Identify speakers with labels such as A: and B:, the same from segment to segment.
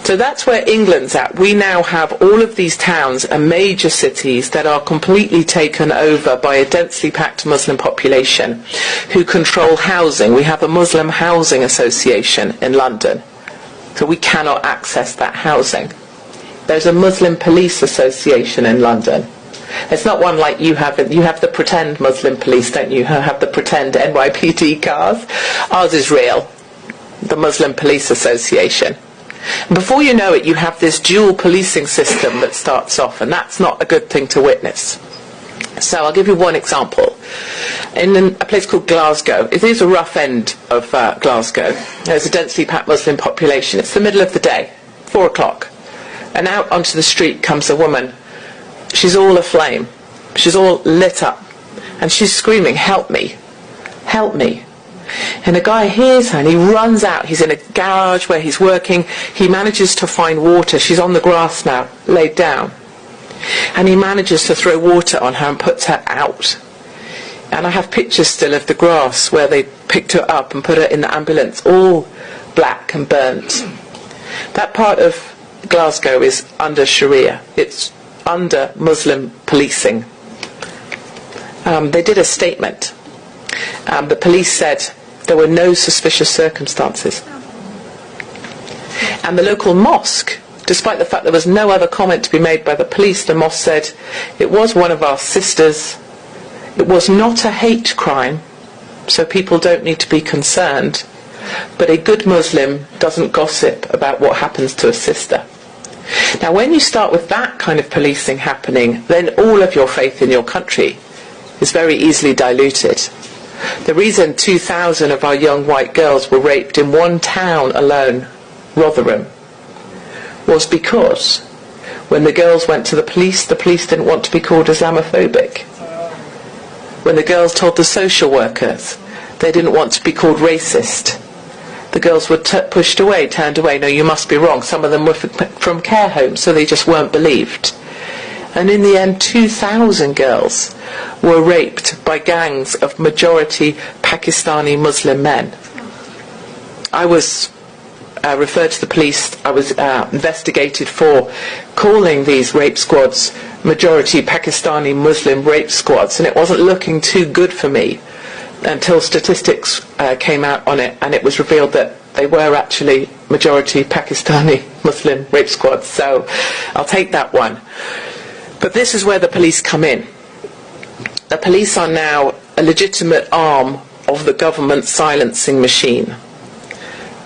A: So that's where England's at. We now have all of these towns and major cities that are completely taken over by a densely packed Muslim population who control housing. We have a Muslim housing association in London, so we cannot access that housing. There's a Muslim police association in London. It's not one like you have. You have the pretend Muslim police, don't you? You have the pretend NYPD cars. Ours is real, the Muslim Police Association. And before you know it, you have this dual policing system that starts off, and that's not a good thing to witness. So I'll give you one example. In a place called Glasgow, it is a rough end of Glasgow. There's a densely packed Muslim population. It's the middle of the day, 4 o'clock. And out onto the street comes a woman. She's all aflame. She's all lit up. And she's screaming, "Help me! Help me!" And a guy hears her and he runs out. He's in a garage where he's working. He manages to find water. She's on the grass now, laid down. And he manages to throw water on her and puts her out. And I have pictures still of the grass where they picked her up and put her in the ambulance, all black and burnt. That part of Glasgow is under Sharia. It's under Muslim policing. They did a statement. The police said there were no suspicious circumstances. And the local mosque, despite the fact there was no other comment to be made by the police, the mosque said, "It was one of our sisters. It was not a hate crime, so people don't need to be concerned. But a good Muslim doesn't gossip about what happens to a sister." Now when you start with that kind of policing happening, then all of your faith in your country is very easily diluted. The reason 2,000 of our young white girls were raped in one town alone, Rotherham, was because when the girls went to the police didn't want to be called Islamophobic. When the girls told the social workers, they didn't want to be called racist. The girls were pushed away, turned away. "No, you must be wrong." Some of them were from care homes, so they just weren't believed. And in the end, 2,000 girls were raped by gangs of majority Pakistani Muslim men. I was referred to the police. I was investigated for calling these rape squads majority Pakistani Muslim rape squads, and it wasn't looking too good for me until statistics came out on it, and it was revealed that they were actually majority Pakistani Muslim rape squads. So I'll take that one. But this is where the police come in. The police are now a legitimate arm of the government silencing machine.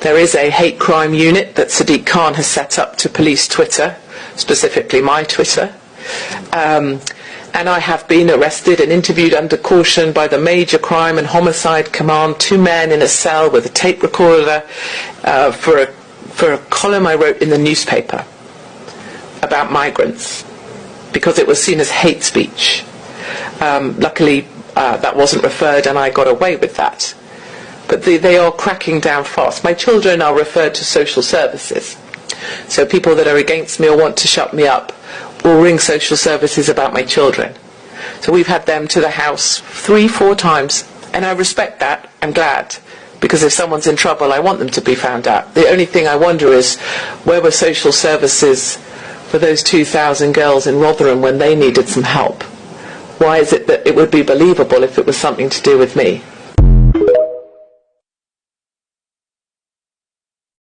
A: There is a hate crime unit that Sadiq Khan has set up to police Twitter, specifically my Twitter. And I have been arrested and interviewed under caution by the Major Crime and Homicide Command, 2 men in a cell with a tape recorder for a column I wrote in the newspaper about migrants, because it was seen as hate speech. Luckily, that wasn't referred and I got away with that. But they are cracking down fast. My children are referred to social services. So people that are against me or want to shut me up will ring social services about my children. So we've had them to the house 3-4 times, and I respect that. I'm glad, because if someone's in trouble, I want them to be found out. The only thing I wonder is, where were social services for those 2,000 girls in Rotherham when they needed some help? Why is it that it would be believable if it was something to do with me?